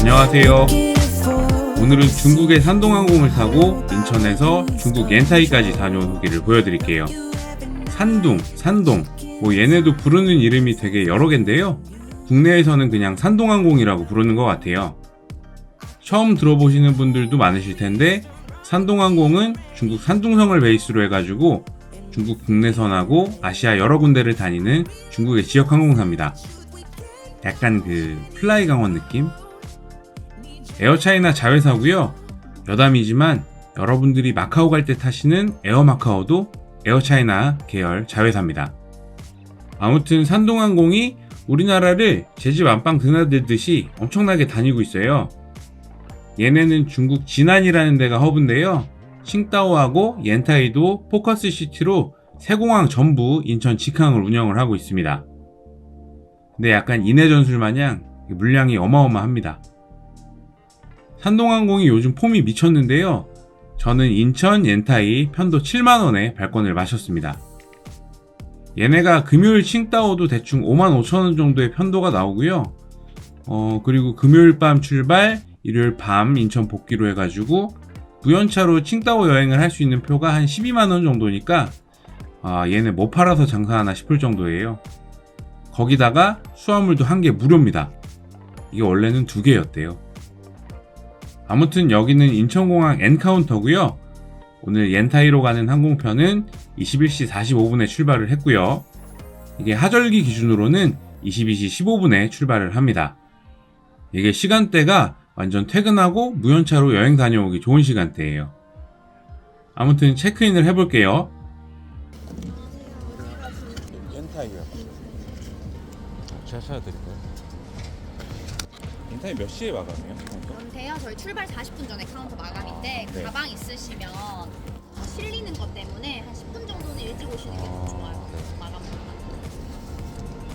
안녕하세요. 오늘은 중국의 산둥항공을 타고 인천에서 중국 옌타이까지 다녀온 후기를 보여드릴게요. 산동, 얘네도 부르는 이름이 되게 여러 개인데요. 국내에서는 그냥 산둥항공이라고 부르는 것 같아요. 처음 들어보시는 분들도 많으실 텐데, 산둥항공은 중국 산둥성을 베이스로 해가지고 중국 국내선하고 아시아 여러 군데를 다니는 중국의 지역 항공사입니다. 약간 플라이 강원 느낌? 에어차이나 자회사고요. 여담이지만 여러분들이 마카오 갈 때 타시는 에어마카오도 에어차이나 계열 자회사입니다. 아무튼 산둥항공이 우리나라를 제 집 안방 드나들듯이 엄청나게 다니고 있어요. 얘네는 중국 진안이라는 데가 허브인데요. 칭다오하고 옌타이도 포커스 시티로 세 공항 전부 인천 직항을 운영을 하고 있습니다. 근데 약간 인해 전술 마냥 물량이 어마어마합니다. 산둥항공이 요즘 폼이 미쳤는데요. 저는 인천 옌타이 편도 7만원에 발권을 마셨습니다. 얘네가 금요일 칭다오도 대충 55,000원 정도의 편도가 나오고요. 그리고 금요일 밤 출발, 일요일 밤 인천 복귀로 해가지고 부연차로 칭다오 여행을 할 수 있는 표가 한 12만원 정도니까 얘네 뭐 팔아서 장사하나 싶을 정도예요. 거기다가 수화물도 한 개 무료입니다. 이게 원래는 2개였대요. 아무튼 여기는 인천공항 N카운터고요. 오늘 옌타이로 가는 항공편은 21시 45분에 출발을 했고요. 이게 하절기 기준으로는 22시 15분에 출발을 합니다. 이게 시간대가 완전 퇴근하고 무연차로 여행 다녀오기 좋은 시간대예요. 아무튼 체크인을 해볼게요. 옌타이요. 제가 찾아드릴까요? 옌타이 몇 시에 마감이에요? 그런데요, 저희 출발 40분 전에 카운터 마감인데 네. 가방 있으시면 실리는 것 때문에 한 10분 정도는 일찍 오시는 게 더 좋아요. 네. 마감보다.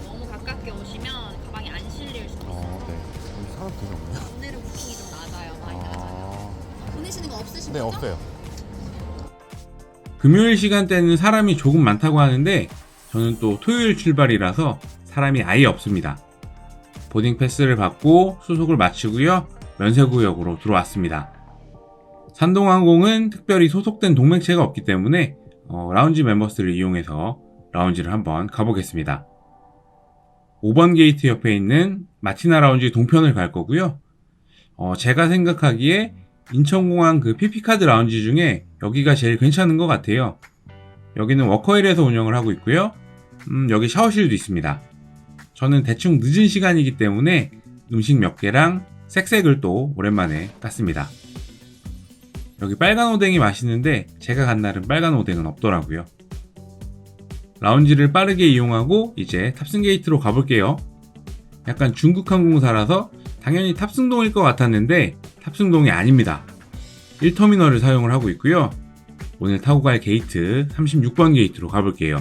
너무 가깝게 오시면 가방이 안 실릴 수도 있어요. 네. 여기 사람 되게 없네요. 오늘은 부킹이 좀 낮아요. 많이 낮아요. 보내시는 거 없으신 네, 거죠? 없어요. 금요일 시간대는 사람이 조금 많다고 하는데 저는 또 토요일 출발이라서 사람이 아예 없습니다. 보딩 패스를 받고 수속을 마치고요. 면세구역으로 들어왔습니다. 산둥항공은 특별히 소속된 동맹체가 없기 때문에 라운지 멤버스를 이용해서 라운지를 한번 가보겠습니다. 5번 게이트 옆에 있는 마티나 라운지 동편을 갈 거고요. 제가 생각하기에 인천공항 PP카드 라운지 중에 여기가 제일 괜찮은 것 같아요. 여기는 워커힐에서 운영을 하고 있고요. 여기 샤워실도 있습니다. 저는 대충 늦은 시간이기 때문에 음식 몇 개랑 색색을 또 오랜만에 땄습니다. 여기 빨간 오뎅이 맛있는데 제가 간 날은 빨간 오뎅은 없더라고요. 라운지를 빠르게 이용하고 이제 탑승 게이트로 가볼게요. 약간 중국 항공사라서 당연히 탑승동일 것 같았는데 탑승동이 아닙니다. 1터미널을 사용을 하고 있고요. 오늘 타고 갈 게이트 36번 게이트로 가볼게요.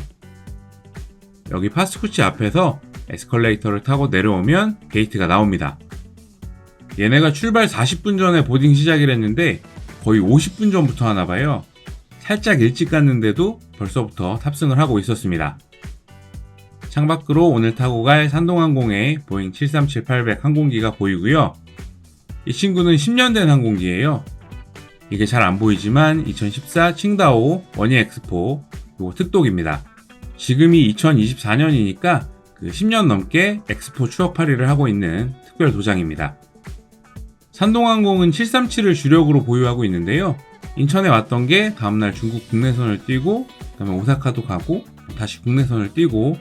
여기 파스쿠치 앞에서 에스컬레이터를 타고 내려오면 게이트가 나옵니다. 얘네가 출발 40분 전에 보딩 시작을 했는데 거의 50분 전부터 하나봐요. 살짝 일찍 갔는데도 벌써부터 탑승을 하고 있었습니다. 창밖으로 오늘 타고 갈 산둥항공의 보잉 737-800 항공기가 보이고요. 이 친구는 10년 된 항공기예요. 이게 잘 안 보이지만 2014 칭다오 원예 엑스포 요 특독입니다. 지금이 2024년이니까 10년 넘게 엑스포 추억팔이를 하고 있는 특별 도장입니다. 산둥항공은 737을 주력으로 보유하고 있는데요. 인천에 왔던 게 다음날 중국 국내선을 뛰고 그다음에 오사카도 가고 다시 국내선을 뛰고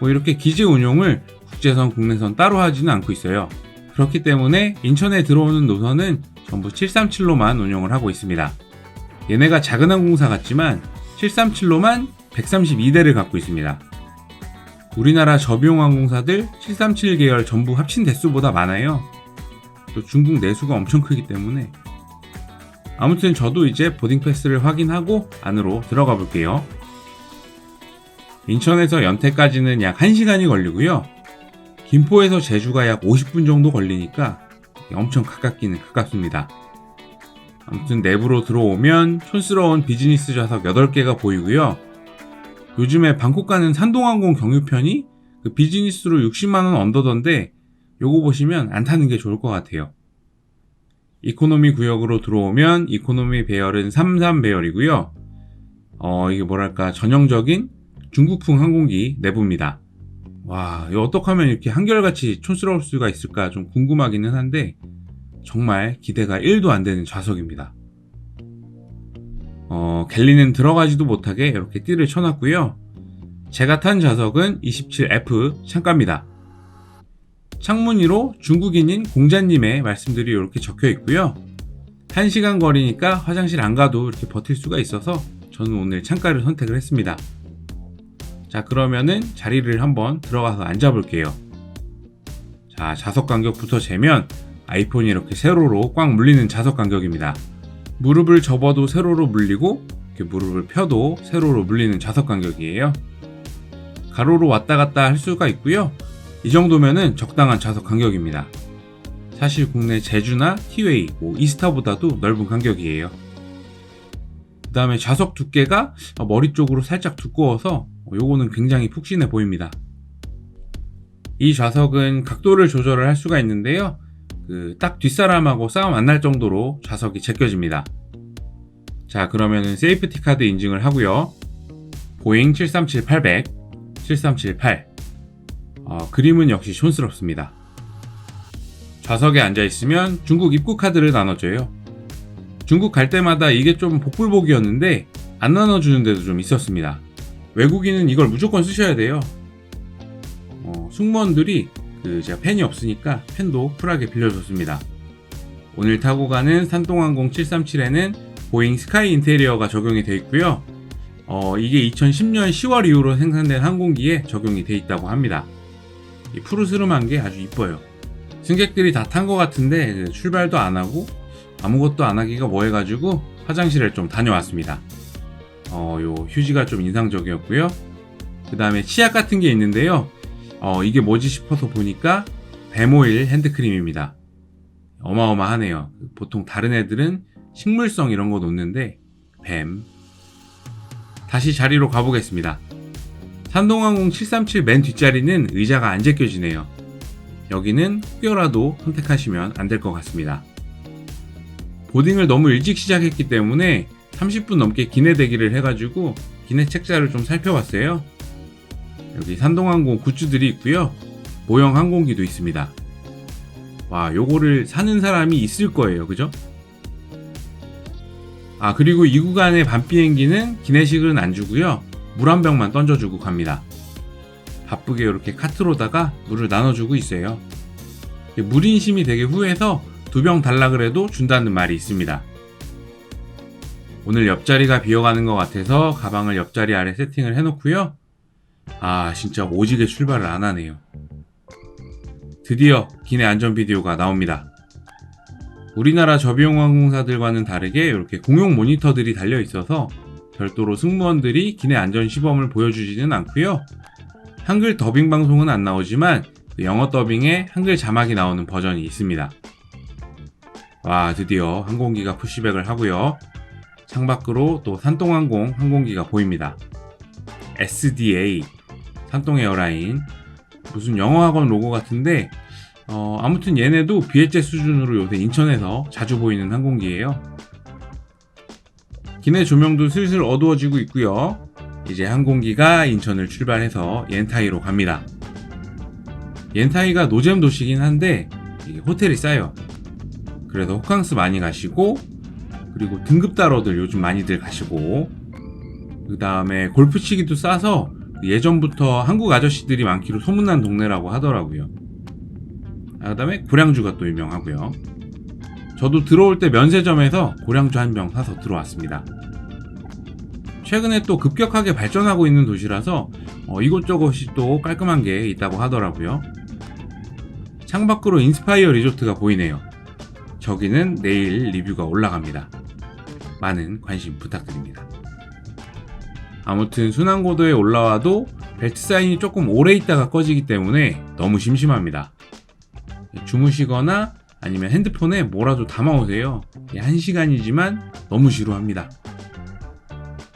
이렇게 기재 운용을 국제선 국내선 따로 하지는 않고 있어요. 그렇기 때문에 인천에 들어오는 노선은 전부 737로만 운영을 하고 있습니다. 얘네가 작은 항공사 같지만 737로만 132대를 갖고 있습니다. 우리나라 저비용 항공사들 737 계열 전부 합친 대수보다 많아요. 또 중국 내수가 엄청 크기 때문에. 아무튼 저도 이제 보딩 패스를 확인하고 안으로 들어가 볼게요. 인천에서 연태까지는 약 1시간이 걸리고요. 김포에서 제주가 약 50분 정도 걸리니까 엄청 가깝기는 가깝습니다. 아무튼 내부로 들어오면 촌스러운 비즈니스 좌석 8개가 보이고요. 요즘에 방콕 가는 산동항공 경유편이 그 비즈니스로 60만원 언더던데 요거 보시면 안 타는 게 좋을 것 같아요. 이코노미 구역으로 들어오면 이코노미 배열은 33 배열이고요. 이게 뭐랄까 전형적인 중국풍 항공기 내부입니다. 와, 이거 어떻게 하면 이렇게 한결같이 촌스러울 수가 있을까 좀 궁금하기는 한데 정말 기대가 1도 안 되는 좌석입니다. 갤리는 들어가지도 못하게 이렇게 띠를 쳐놨고요. 제가 탄 좌석은 27F 창가입니다. 창문 위로 중국인인 공자님의 말씀들이 이렇게 적혀 있고요. 1시간 거리니까 화장실 안 가도 이렇게 버틸 수가 있어서 저는 오늘 창가를 선택을 했습니다. 자, 그러면은 자리를 한번 들어가서 앉아볼게요. 자, 좌석 간격부터 재면 아이폰이 이렇게 세로로 꽉 물리는 좌석 간격입니다. 무릎을 접어도 세로로 물리고 이렇게 무릎을 펴도 세로로 물리는 좌석 간격이에요. 가로로 왔다 갔다 할 수가 있고요. 이 정도면은 적당한 좌석 간격입니다. 사실 국내 제주나 티웨이, 이스타보다도 넓은 간격이에요. 그 다음에 좌석 두께가 머리 쪽으로 살짝 두꺼워서 요거는 굉장히 푹신해 보입니다. 이 좌석은 각도를 조절을 할 수가 있는데요. 딱 뒷사람하고 싸움 안 날 정도로 좌석이 제껴집니다. 자, 그러면은 세이프티 카드 인증을 하고요. 보잉 737-800, 7378. 그림은 역시 촌스럽습니다. 좌석에 앉아있으면 중국 입국 카드를 나눠줘요. 중국 갈 때마다 이게 좀 복불복이었는데 안 나눠주는 데도 좀 있었습니다. 외국인은 이걸 무조건 쓰셔야 돼요. 승무원들이 제가 펜이 없으니까 펜도 쿨하게 빌려줬습니다. 오늘 타고 가는 산동항공 737에는 보잉 스카이 인테리어가 적용이 되어 있고요. 이게 2010년 10월 이후로 생산된 항공기에 적용이 되어 있다고 합니다. 이 푸르스름한 게 아주 이뻐요. 승객들이 다 탄 것 같은데 출발도 안 하고 아무것도 안 하기가 뭐해가지고 화장실을 좀 다녀왔습니다. 요 휴지가 좀 인상적이었고요. 그 다음에 치약 같은 게 있는데요. 이게 뭐지 싶어서 보니까 뱀오일 핸드크림입니다. 어마어마하네요. 보통 다른 애들은 식물성 이런 거 놓는데 뱀. 다시 자리로 가보겠습니다. 산동항공 737 맨 뒷자리는 의자가 안 제껴지네요. 여기는 혹여라도 선택하시면 안 될 것 같습니다. 보딩을 너무 일찍 시작했기 때문에 30분 넘게 기내 대기를 해가지고 기내 책자를 좀 살펴봤어요. 여기 산동항공 굿즈들이 있고요. 모형 항공기도 있습니다. 와, 요거를 사는 사람이 있을 거예요. 그죠? 그리고 이 구간의 밤비행기는 기내식은 안 주고요. 물 한 병만 던져주고 갑니다. 바쁘게 이렇게 카트로다가 물을 나눠주고 있어요. 물인심이 되게 후해서 2병 달라 그래도 준다는 말이 있습니다. 오늘 옆자리가 비어가는 것 같아서 가방을 옆자리 아래 세팅을 해놓고요. 진짜 오지게 출발을 안 하네요. 드디어 기내 안전 비디오가 나옵니다. 우리나라 저비용 항공사들과는 다르게 이렇게 공용 모니터들이 달려 있어서 별도로 승무원들이 기내 안전 시범을 보여주지는 않고요. 한글 더빙 방송은 안 나오지만 영어 더빙에 한글 자막이 나오는 버전이 있습니다. 와, 드디어 항공기가 푸시백을 하고요. 창밖으로 또 산동항공 항공기가 보입니다. SDA 산동에어라인, 무슨 영어학원 로고 같은데 아무튼 얘네도 비엣젯 수준으로 요새 인천에서 자주 보이는 항공기예요. 기내 조명도 슬슬 어두워지고 있고요. 이제 항공기가 인천을 출발해서 옌타이로 갑니다. 옌타이가 노잼 도시긴 한데 이게 호텔이 싸요. 그래서 호캉스 많이 가시고, 그리고 등급 따러들 요즘 많이들 가시고, 그 다음에 골프 치기도 싸서 예전부터 한국 아저씨들이 많기로 소문난 동네라고 하더라고요. 그 다음에 고량주가 또 유명하고요. 저도 들어올 때 면세점에서 고량주 한 병 사서 들어왔습니다. 최근에 또 급격하게 발전하고 있는 도시라서 이곳저곳이 또 깔끔한 게 있다고 하더라고요. 창밖으로 인스파이어 리조트가 보이네요. 저기는 내일 리뷰가 올라갑니다. 많은 관심 부탁드립니다. 아무튼 순환고도에 올라와도 벨트 사인이 조금 오래 있다가 꺼지기 때문에 너무 심심합니다. 주무시거나 아니면 핸드폰에 뭐라도 담아오세요. 1시간이지만 너무 지루합니다.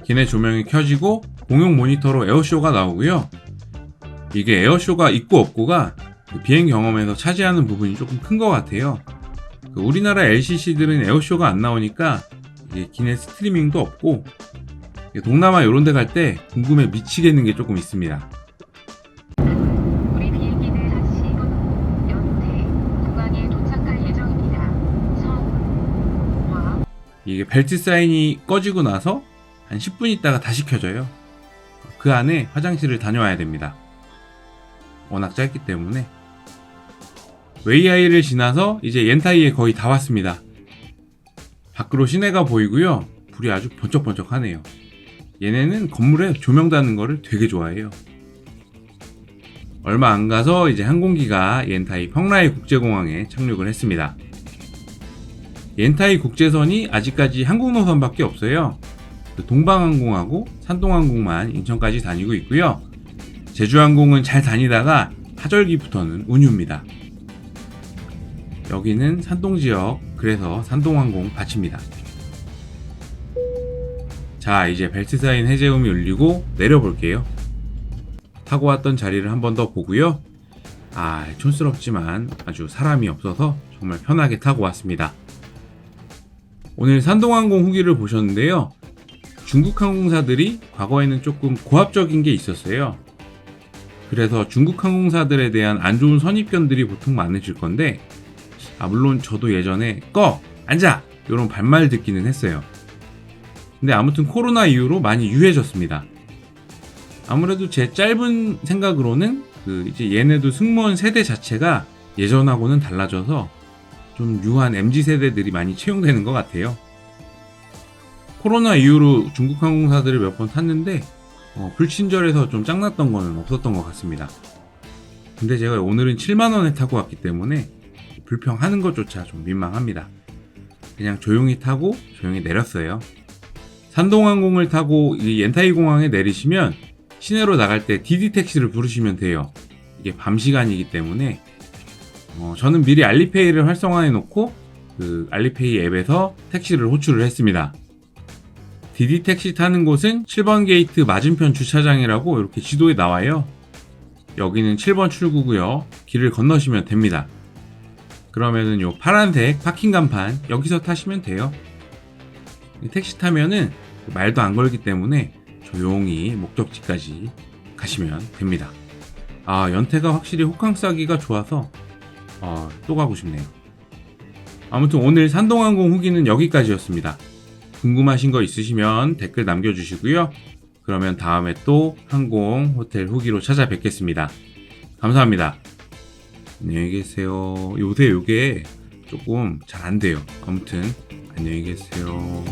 기내 조명이 켜지고 공용 모니터로 에어쇼가 나오고요. 이게 에어쇼가 있고 없고가 비행 경험에서 차지하는 부분이 조금 큰 것 같아요. 우리나라 LCC들은 에어쇼가 안 나오니까 이게 기내 스트리밍도 없고, 동남아 이런 데 갈 때 궁금해 미치겠는 게 조금 있습니다. 우리 비행기는 1시 2분 후 연태 공항에 도착할 예정입니다. 성화 이게 벨트 사인이 꺼지고 나서 한 10분 있다가 다시 켜져요. 그 안에 화장실을 다녀와야 됩니다. 워낙 짧기 때문에. 웨이아이를 지나서 이제 옌타이에 거의 다 왔습니다. 밖으로 시내가 보이고요. 불이 아주 번쩍번쩍하네요. 얘네는 건물에 조명 다는 거를 되게 좋아해요. 얼마 안 가서 이제 항공기가 옌타이 펑라이 국제공항에 착륙을 했습니다. 옌타이 국제선이 아직까지 한국 노선밖에 없어요. 동방항공하고 산동항공만 인천까지 다니고 있고요. 제주항공은 잘 다니다가 하절기부터는 운휴입니다. 여기는 산동지역, 그래서 산동항공 받칩니다. 자, 이제 벨트 사인 해제음이 울리고 내려볼게요. 타고 왔던 자리를 한 번 더 보고요. 촌스럽지만 아주 사람이 없어서 정말 편하게 타고 왔습니다. 오늘 산동항공 후기를 보셨는데요. 중국 항공사들이 과거에는 조금 고압적인 게 있었어요. 그래서 중국 항공사들에 대한 안 좋은 선입견들이 보통 많으실 건데, 물론 저도 예전에 꺼! 앉아! 이런 반말 듣기는 했어요. 근데 아무튼 코로나 이후로 많이 유해졌습니다. 아무래도 제 짧은 생각으로는 이제 얘네도 승무원 세대 자체가 예전하고는 달라져서 좀 유한 MZ 세대들이 많이 채용되는 것 같아요. 코로나 이후로 중국 항공사들을 몇 번 탔는데 불친절해서 좀 짱났던 거는 없었던 것 같습니다. 근데 제가 오늘은 7만원에 타고 왔기 때문에 불평하는 것조차 좀 민망합니다. 그냥 조용히 타고 조용히 내렸어요. 산동항공을 타고 이 옌타이 공항에 내리시면 시내로 나갈 때 디디 택시를 부르시면 돼요. 이게 밤 시간이기 때문에 저는 미리 알리페이를 활성화해 놓고 그 알리페이 앱에서 택시를 호출을 했습니다. 디디 택시 타는 곳은 7번 게이트 맞은편 주차장이라고 이렇게 지도에 나와요. 여기는 7번 출구고요. 길을 건너시면 됩니다. 그러면은 요 파란색 파킹 간판 여기서 타시면 돼요. 택시 타면은 말도 안 걸기 때문에 조용히 목적지까지 가시면 됩니다. 연태가 확실히 호캉스하기가 좋아서 또 가고 싶네요. 아무튼 오늘 산동항공 후기는 여기까지였습니다. 궁금하신 거 있으시면 댓글 남겨주시고요. 그러면 다음에 또 항공, 호텔 후기로 찾아뵙겠습니다. 감사합니다. 안녕히 계세요. 요새 요게 조금 잘 안 돼요. 아무튼 안녕히 계세요.